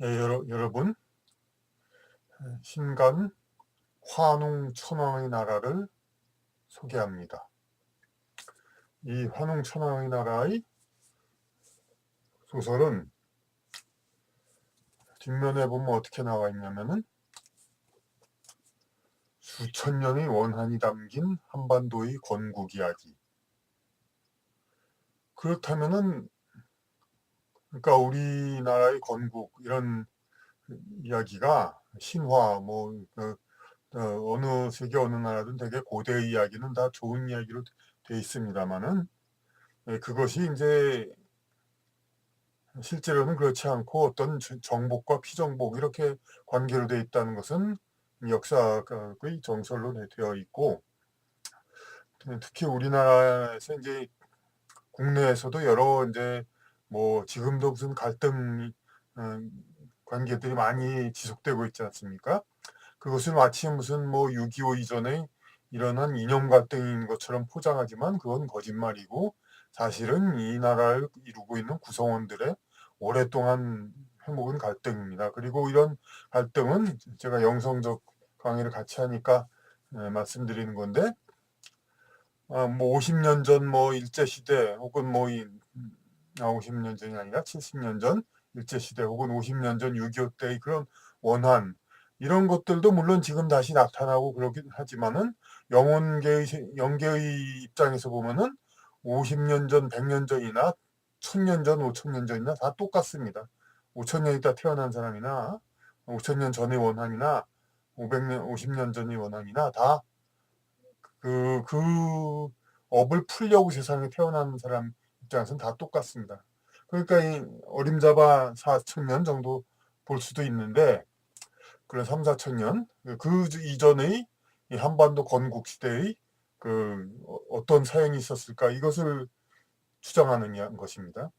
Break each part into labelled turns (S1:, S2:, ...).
S1: 여러분, 신간 환웅 천왕의 나라를 소개합니다. 이 환웅 천왕의 나라의 소설은 뒷면에 보면 어떻게 나와 있냐면은 수천 년의 원한이 담긴 한반도의 건국 이야기. 그렇다면은 그러니까 우리나라의 건국 이런 이야기가 신화 어느 세계 어느 나라든 되게 고대의 이야기는 다 좋은 이야기로 돼 있습니다만은 그것이 이제 실제로는 그렇지 않고 어떤 정복과 피정복 이렇게 관계로 되어 있다는 것은 역사의 정설로 되어 있고, 특히 우리나라에서 이제 국내에서도 여러 이제 뭐 지금도 무슨 갈등 관계들이 많이 지속되고 있지 않습니까? 그것을 마치 무슨 뭐 6.25 이전에 일어난 이념 갈등인 것처럼 포장하지만 그건 거짓말이고, 사실은 이 나라를 이루고 있는 구성원들의 오랫동안 해묵은 갈등입니다. 그리고 이런 갈등은 제가 영성적 강의를 같이 하니까 말씀드리는 건데, 뭐 50년 전 뭐 일제시대 혹은 50년 전이 아니라 70년 전 일제시대 혹은 50년 전 6.25 때의 그런 원한, 이런 것들도 물론 지금 다시 나타나고 그러긴 하지만은 영계의 입장에서 보면은 50년 전, 100년 전이나 1000년 전, 5000년 전이나 다 똑같습니다. 5000년 있다 태어난 사람이나 5000년 전의 원한이나 500년, 50년 전의 원한이나 다 그 업을 풀려고 세상에 태어난 사람 입장에서는 다 똑같습니다. 그러니까 이 어림잡아 4천년 정도 볼 수도 있는데, 그런 3, 4천년 그 이전의 이 한반도 건국 시대의 어떤 사연이 있었을까, 이것을 추정하는 것입니다.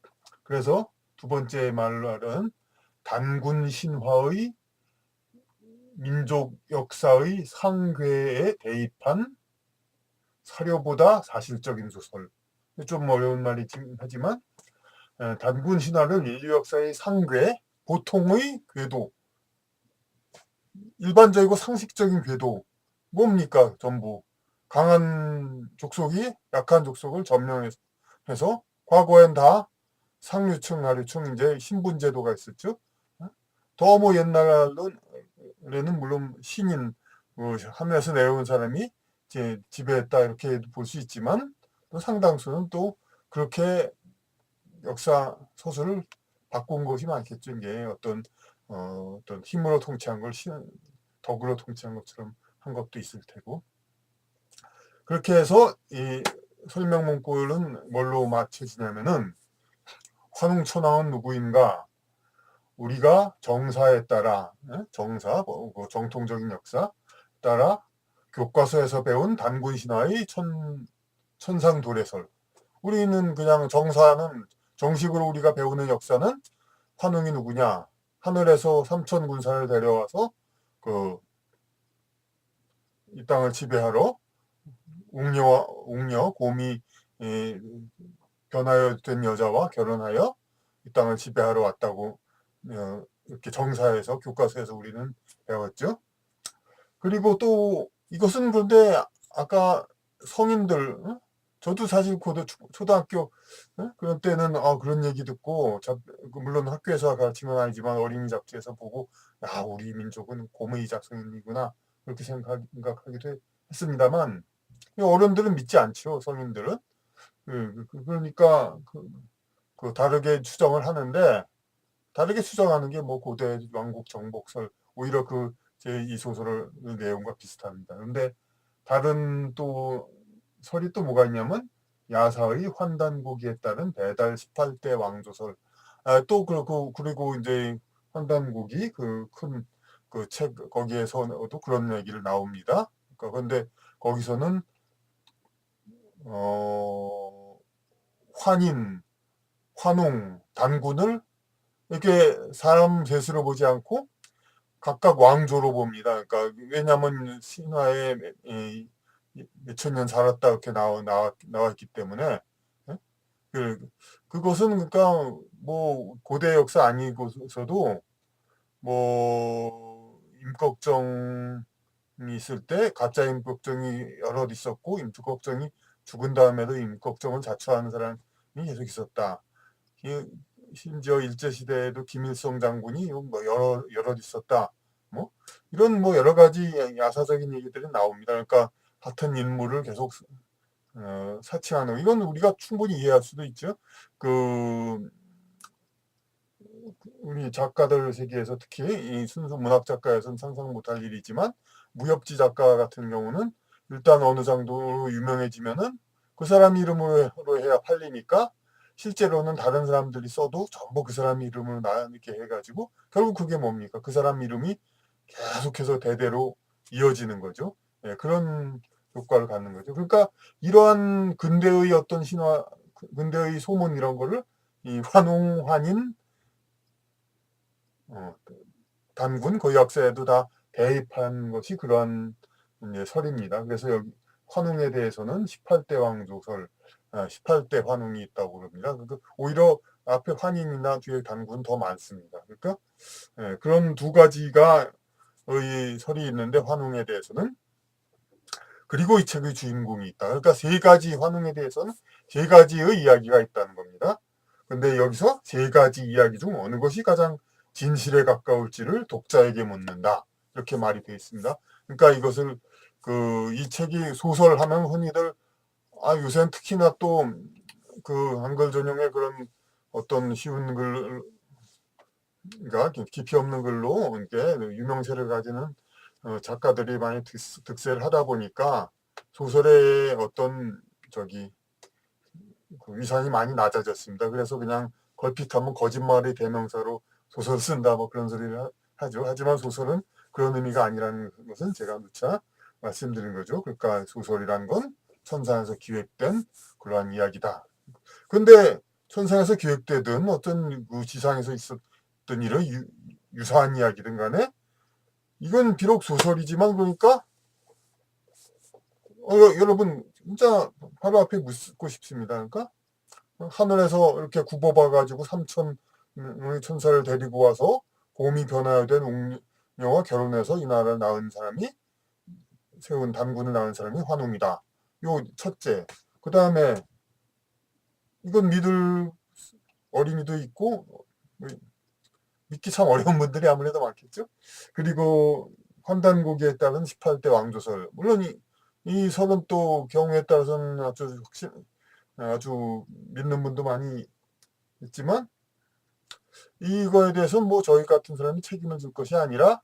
S1: 그래서 두 번째 말은 단군 신화의 민족 역사의 상궤에 대입한 사료보다 사실적인 소설. 좀 어려운 말이긴 하지만 단군 신화를 인류 역사의 상궤, 보통의 궤도, 일반적이고 상식적인 궤도, 뭡니까? 전부 강한 족속이 약한 족속을 점령해서 과거엔 다 상류층, 하류층 이제 신분제도가 있었죠. 더 뭐 옛날에는 물론 신인, 하늘에서 내려온 사람이 이제 지배했다 이렇게 볼 수 있지만, 또 상당수는 또 그렇게 역사 소설을 바꾼 것이 많겠죠. 이게 어떤 힘으로 통치한 걸 덕으로 통치한 것처럼 한 것도 있을 테고. 그렇게 해서 이 설명 문구는 뭘로 맞춰지냐면은 환웅천왕은 누구인가? 우리가 정사에 따라, 정사, 정통적인 역사 따라 교과서에서 배운 단군 신화의 천상도래설. 우리는 그냥 정식으로 우리가 배우는 역사는 환웅이 누구냐? 하늘에서 삼천 군사를 데려와서 이 땅을 지배하러 웅녀, 곰이 변하여 된 여자와 결혼하여 이 땅을 지배하러 왔다고 이렇게 정사에서 교과서에서 우리는 배웠죠. 그리고 또 이것은 그런데 아까 성인들, 저도 사실 초등학교 그런 때는 그런 얘기 듣고 물론 학교에서 가르친 건 아니지만 어린이 잡지에서 보고, 야, 우리 민족은 곰의 자손이구나 그렇게 생각하기도 했습니다만, 어른들은 믿지 않죠. 성인들은. 그러니까 다르게 추정을 하는데, 다르게 추정하는 게 뭐 고대 왕국 정복설, 오히려 제 이 소설의 내용과 비슷합니다. 그런데 다른 또 설이 또 뭐가 있냐면 야사의 환단고기에 따른 배달 18대 왕조설. 또 그리고 이제 환단고기 큰 책 거기에서도 그런 얘기를 나옵니다. 그런데 거기서는 어, 환웅, 단군을 이렇게 사람 셋으로 보지 않고 각각 왕조로 봅니다. 그러니까 왜냐하면 신화에 몇천 년 살았다 이렇게 나와 있기 때문에. 예? 그것은 그러니까 뭐 고대 역사 아니고서도 뭐 임꺽정이 있을 때 가짜 임꺽정이 여럿 있었고 임꺽정이 죽은 다음에도 임꺽정을 자처하는 사람이 계속 있었다. 심지어 일제시대에도 김일성 장군이 뭐 여럿 있었다. 뭐 이런 뭐 여러 가지 야사적인 얘기들이 나옵니다. 그러니까 같은 인물을 계속 사칭하는 이건 우리가 충분히 이해할 수도 있죠. 그 우리 작가들 세계에서 특히 이 순수 문학 작가에서는 상상 못할 일이지만 무협지 작가 같은 경우는 일단 어느 정도로 유명해지면은 그 사람 이름으로 해야 팔리니까 실제로는 다른 사람들이 써도 전부 그 사람 이름으로 나뉘게 해가지고 결국 그게 뭡니까? 그 사람 이름이 계속해서 대대로 이어지는 거죠. 예, 그런 효과를 갖는 거죠. 그러니까 이러한 근대의 어떤 신화, 근대의 소문 이런 거를 이 환웅, 환인, 어, 단군 그 역사에도 다 대입한 것이 그러한 이제 설입니다. 그래서 여기 환웅에 대해서는 18대 왕조설, 18대 환웅이 있다고 그럽니다. 그러니까 오히려 앞에 환인이나 뒤에 단군 더 많습니다. 그러니까 그런 두 가지가 의 설이 있는데 환웅에 대해서는 그리고 이 책의 주인공이 있다. 그러니까 세 가지 환웅에 대해서는 세 가지의 이야기가 있다는 겁니다. 근데 여기서 세 가지 이야기 중 어느 것이 가장 진실에 가까울지를 독자에게 묻는다. 이렇게 말이 되어 있습니다. 그러니까 이것을 이 책이 소설하면 흔히들 요새는 특히나 또 그 한글 전용의 그런 어떤 쉬운 글, 그러니까 깊이 없는 글로 이렇게 유명세를 가지는 작가들이 많이 득세를 하다 보니까 소설의 어떤 저기 그 위상이 많이 낮아졌습니다. 그래서 그냥 걸핏하면 거짓말의 대명사로 소설 쓴다 뭐 그런 소리를 하죠. 하지만 소설은 그런 의미가 아니라는 것은 제가 누차 말씀드린 거죠. 그러니까 소설이란 건 천상에서 기획된 그러한 이야기다. 근데 천상에서 기획되든 어떤 그 지상에서 있었던 일은 유사한 이야기든 간에 이건 비록 소설이지만 그러니까 여러분 진짜 바로 앞에 묻고 싶습니다. 그러니까 하늘에서 이렇게 굽어봐가지고 삼천 천사를 데리고 와서 곰이 변화된 웅녀와 결혼해서 이 나라를 낳은 사람이 세운 단군을 낳은 사람이 환웅이다. 요 첫째. 그 다음에 이건 믿을 어린이도 있고 믿기 참 어려운 분들이 아무래도 많겠죠. 그리고 환단고기에 따른 18대 왕조설. 물론 이 설은 또 경우에 따라서는 아주 믿는 분도 많이 있지만 이거에 대해서는 뭐 저희 같은 사람이 책임을 질 것이 아니라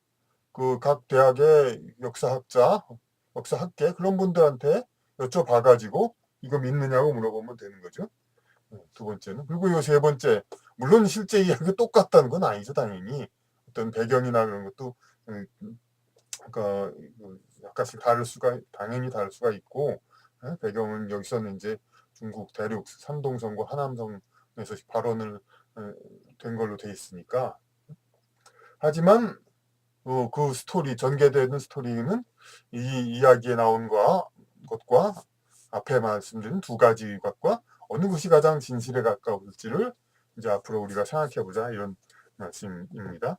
S1: 그 각 대학의 역사학계 그런 분들한테 여쭤봐가지고 이거 믿느냐고 물어보면 되는 거죠. 두 번째는. 그리고 요 세 번째, 물론 실제 이야기가 똑같다는 건 아니죠, 당연히. 어떤 배경이나 그런 것도, 그러니까 약간씩 당연히 다를 수가 있고, 배경은 여기서는 이제 중국 대륙 산동성과 하남성에서 발언을 된 걸로 돼 있으니까. 하지만 그 스토리, 전개되는 스토리는 이 이야기에 나온 것과 앞에 말씀드린 두 가지 것과 어느 것이 가장 진실에 가까울지를 이제 앞으로 우리가 생각해 보자 이런 말씀입니다.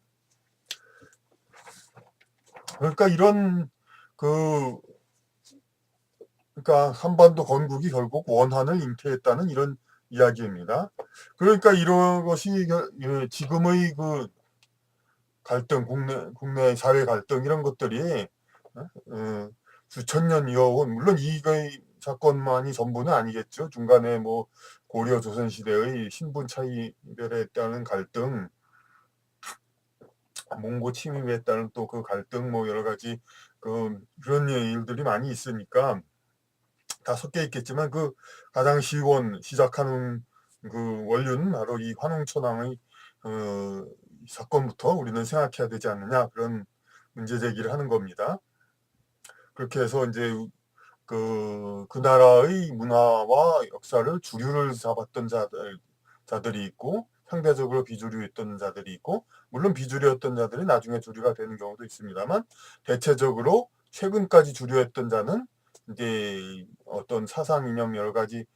S1: 그러니까 이런 그 그러니까 한반도 건국이 결국 원한을 잉태했다는 이런 이야기입니다. 그러니까 이런 것이 지금의 그 갈등, 국내 사회 갈등 이런 것들이 수천 년 이어온 물론 이거의 사건만이 전부는 아니겠죠. 중간에 뭐 고려 조선 시대의 신분 차이별에 따른 갈등, 몽고 침입에 따른 또 그 갈등 뭐 여러 가지 그런 일들이 많이 있으니까 다 섞여 있겠지만 그 가장 시작하는 그 원료는 바로 이 환웅천왕의 사건부터 우리는 생각해야 되지 않느냐 그런 문제 제기를 하는 겁니다. 그렇게 해서 이제 그 나라의 문화와 역사를 주류를 잡았던 자들이 있고 상대적으로 비주류였던 자들이 있고 물론 비주류였던 자들이 나중에 주류가 되는 경우도 있습니다만 대체적으로 최근까지 주류였던 자는 이제 어떤 사상 이념 여러 가지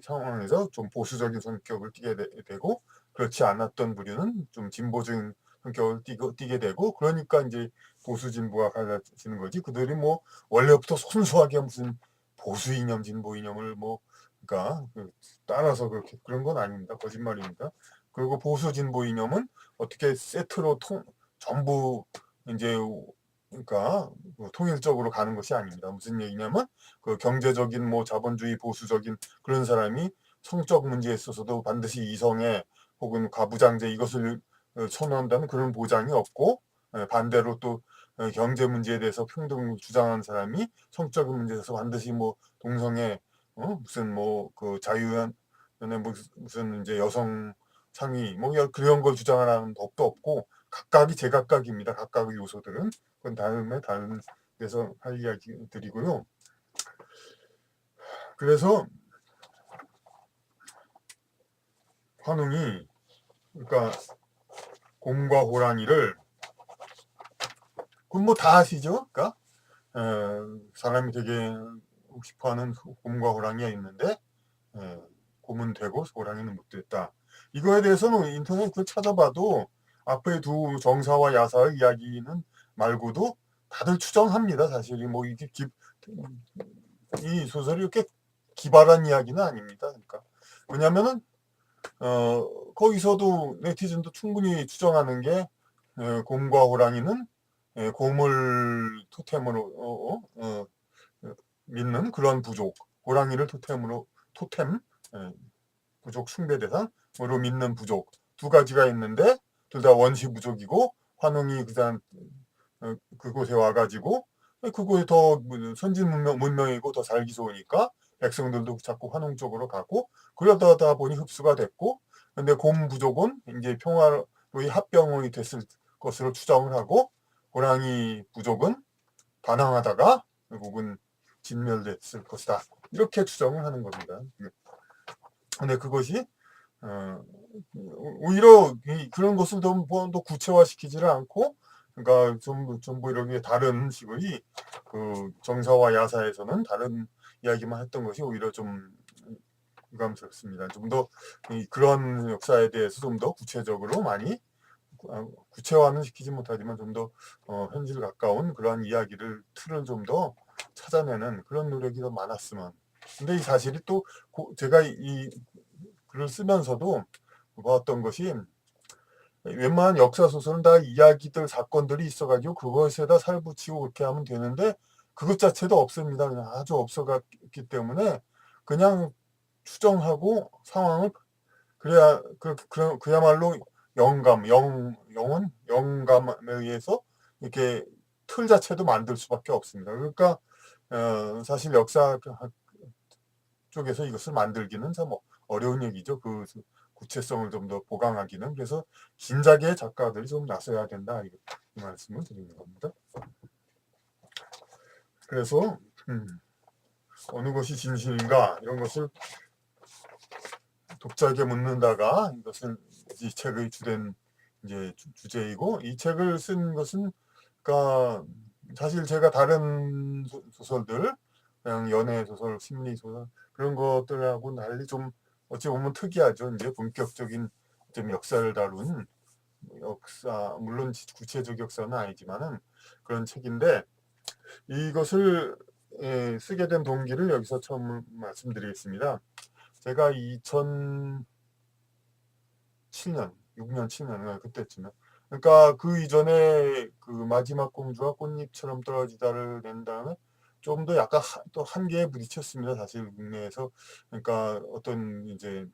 S1: 상황에서 좀 보수적인 성격을 띠게 되고 그렇지 않았던 부류는 좀 진보적인 성격을 띠게 되고, 그러니까 이제 보수 진보가 갈라지는 거지. 그들이 뭐 원래부터 순수하게 무슨 보수 이념, 진보 이념을 뭐 그러니까 따라서 그렇게 그런 건 아닙니다. 거짓말입니다. 그리고 보수 진보 이념은 어떻게 세트로 전부 이제 그러니까 통일적으로 가는 것이 아닙니다. 무슨 얘기냐면 그 경제적인 뭐 자본주의 보수적인 그런 사람이 성적 문제에 있어서도 반드시 이성애 혹은 가부장제 이것을 선호한다는 그런 보장이 없고, 반대로 또 경제 문제에 대해서 평등을 주장하는 사람이 성적인 문제에서 반드시 뭐 동성애 무슨 뭐 그 자유연애 무슨 이제 여성 상위 뭐 그런 걸 주장하는 법도 없고, 각각이 제각각입니다. 각각의 요소들은 그건 다음에 다른 데서 할 이야기들이고요. 그래서 환웅이 그러니까 곰과 호랑이를 그건 뭐 다 아시죠? 그러니까 사람이 되게 싶어하는 곰과 호랑이가 있는데 곰은 되고 호랑이는 못 됐다. 이거에 대해서는 인터넷 찾아봐도 앞에 두 정사와 야사의 이야기는 말고도 다들 추정합니다. 사실 뭐 이게 이 소설이 이렇게 기발한 이야기는 아닙니다. 그러니까 왜냐면은 거기서도 네티즌도 충분히 추정하는 게 곰과 호랑이는 곰을 토템으로 믿는 그런 부족, 호랑이를 토템 부족 숭배 대상으로 믿는 부족 두 가지가 있는데 둘 다 원시 부족이고, 환웅이 그곳에 와가지고 그곳이 더 선진 문명이고 더 살기 좋으니까 백성들도 자꾸 환웅 쪽으로 가고, 그러다 보니 흡수가 됐고, 근데 곰 부족은 이제 평화로이 합병이 됐을 것으로 추정을 하고, 호랑이 부족은 반항하다가 결국은 진멸됐을 것이다. 이렇게 추정을 하는 겁니다. 근데 그것이 오히려 그런 것을 좀 구체화시키지를 않고, 그러니까 전부 이렇게 다른 식의 그 정사와 야사에서는 다른 이야기만 했던 것이 오히려 좀 유감스럽습니다. 좀 더 그런 역사에 대해서 좀 더 구체적으로 많이 구체화는 시키지 못하지만 좀 더 현실 가까운 그러한 이야기를 틀을 좀 더 찾아내는 그런 노력이 더 많았으면. 근데 이 사실이 또 제가 이 글을 쓰면서도 봤던 것이, 웬만한 역사 소설은 다 이야기들 사건들이 있어가지고 그것에다 살 붙이고 그렇게 하면 되는데 그것 자체도 없습니다. 그냥 아주 없어갔기 때문에 그냥 추정하고 상황을 그래야 그야말로 영은 영감에 의해서 이렇게 틀 자체도 만들 수밖에 없습니다. 그러니까 사실 역사 쪽에서 이것을 만들기는 참 어려운 얘기죠. 그 구체성을 좀 더 보강하기는. 그래서 진작에 작가들이 좀 나서야 된다. 이 말씀을 드리는 겁니다. 그래서 어느 것이 진실인가 이런 것을 독자에게 묻는다가 이것은 이 책의 주된 이제 주제이고, 이 책을 쓴 것은 그러니까 사실 제가 다른 소설들 그냥 연애 소설, 심리 소설 그런 것들하고 달리 좀 어찌 보면 특이하죠. 이제 본격적인 좀 역사를 다룬 역사, 물론 구체적 역사는 아니지만은 그런 책인데, 이것을 쓰게 된 동기를 여기서 처음 말씀드리겠습니다. 제가 2007년, 6년, 7년 그때쯤에, 그러니까 그 이전에 그 마지막 공주와 꽃잎처럼 떨어지다를 낸 다음에 좀 더 약간 또 한계에 부딪혔습니다. 사실 국내에서. 그러니까 어떤 이제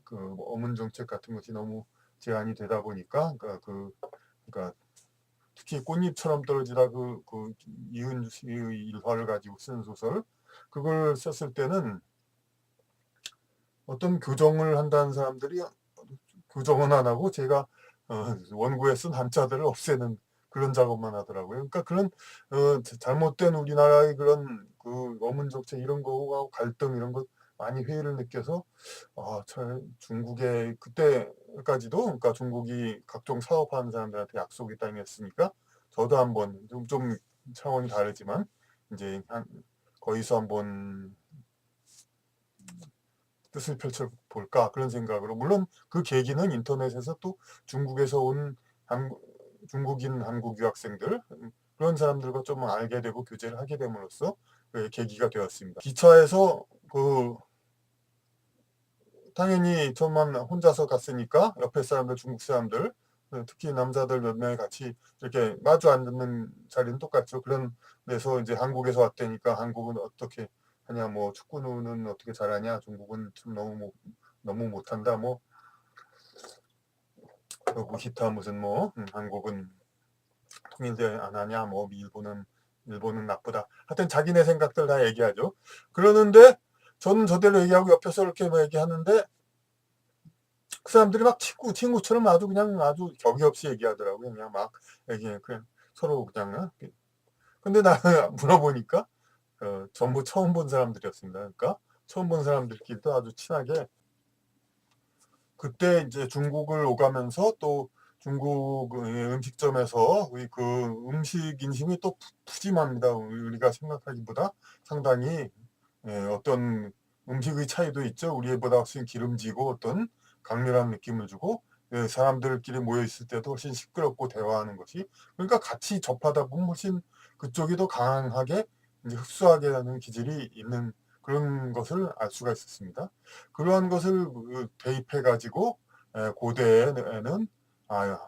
S1: 그 어문 정책 같은 것이 너무 제한이 되다 보니까, 그러니까 특히 꽃잎처럼 떨어지다 그 이은주 씨의 일화를 가지고 쓴 소설, 그걸 썼을 때는 어떤 교정을 한다는 사람들이 교정은 안 하고 제가 원고에 쓴 한자들을 없애는 그런 작업만 하더라고요. 그러니까 그런 잘못된 우리나라의 그런 그 어문 정책 이런 거하고 갈등 이런 것 많이 회의를 느껴서, 참 중국에 그때까지도 그러니까 중국이 각종 사업하는 사람들한테 약속이 땅이었으니까 저도 한번 좀 차원이 다르지만 이제 거기서 한번 뜻을 펼쳐볼까 그런 생각으로, 물론 그 계기는 인터넷에서 또 중국에서 온 중국인 한국 유학생들 그런 사람들과 좀 알게 되고 교제를 하게 됨으로써 그 계기가 되었습니다. 기차에서 당연히 저만 혼자서 갔으니까 옆에 사람들 중국 사람들 특히 남자들 몇 명이 같이 이렇게 마주 앉는 자리는 똑같죠. 그런 데서 이제 한국에서 왔다니까 한국은 어떻게 하냐 뭐 축구는 어떻게 잘하냐 중국은 좀 너무 못한다 뭐 그리고 기타 무슨 뭐 한국은 통일대 안 하냐 뭐 일본은 나쁘다 하여튼 자기네 생각들 다 얘기하죠. 그러는데 저는 저대로 얘기하고 옆에서 이렇게 뭐 얘기하는데 그 사람들이 막 친구처럼 아주 격이 없이 얘기하더라고요. 그냥 막 얘기해 그냥 서로 그냥 근데 나는 물어보니까 전부 처음 본 사람들이었습니다. 그러니까 처음 본 사람들끼리도 아주 친하게 그때 이제 중국을 오가면서 또 중국 음식점에서 그 음식 인심이 또 푸짐합니다. 우리가 생각하기보다 상당히 어떤 음식의 차이도 있죠. 우리보다 훨씬 기름지고 어떤 강렬한 느낌을 주고 사람들끼리 모여 있을 때도 훨씬 시끄럽고 대화하는 것이 그러니까 같이 접하다 보면 훨씬 그쪽이 더 강하게 이제 흡수하게 하는 기질이 있는 그런 것을 알 수가 있었습니다. 그러한 것을 대입해 가지고 고대에는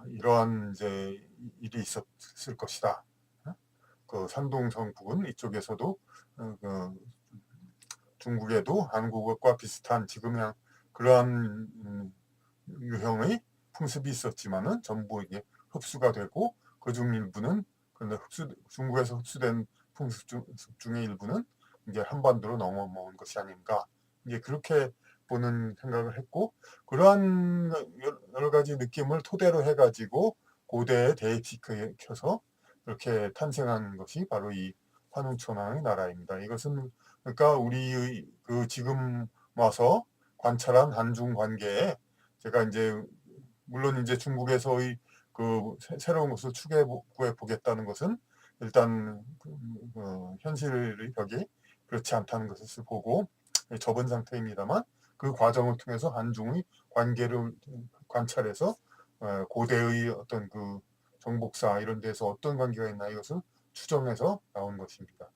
S1: 이러한 이제 일이 있었을 것이다. 그 산동성 부근 이쪽에서도 그 중국에도 한국과 비슷한 지금 그러한 유형의 풍습이 있었지만은 전부 이게 흡수가 되고 그중 일부는 근데 중국에서 흡수된 풍습 중의 일부는 이제 한반도로 넘어온 것이 아닌가 이제 그렇게 보는 생각을 했고 그러한 여러 가지 느낌을 토대로 해가지고 고대에 대입시켜서 이렇게 탄생한 것이 바로 이 환웅천왕의 나라입니다. 이것은 그러니까 우리의 그 지금 와서 관찰한 한중 관계에 제가 이제 물론 이제 중국에서의 그 새로운 것을 추구해 보겠다는 것은 일단 현실의 벽이 그렇지 않다는 것을 보고 접은 상태입니다만 그 과정을 통해서 한중의 관계를 관찰해서 고대의 어떤 그 정복사 이런 데서 어떤 관계가 있나 이것을 추정해서 나온 것입니다.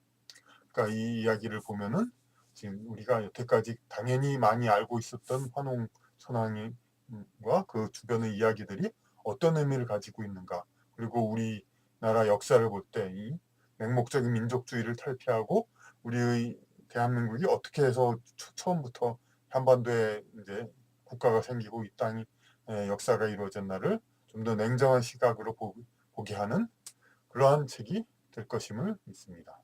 S1: 그러니까 이 이야기를 보면은 지금 우리가 여태까지 당연히 많이 알고 있었던 환웅 선왕과 그 주변의 이야기들이 어떤 의미를 가지고 있는가 그리고 우리나라 역사를 볼 때 이 맹목적인 민족주의를 탈피하고 우리의 대한민국이 어떻게 해서 처음부터 한반도에 이제 국가가 생기고 이 땅이 역사가 이루어졌나를 좀 더 냉정한 시각으로 보게 하는 그러한 책이 될 것임을 믿습니다.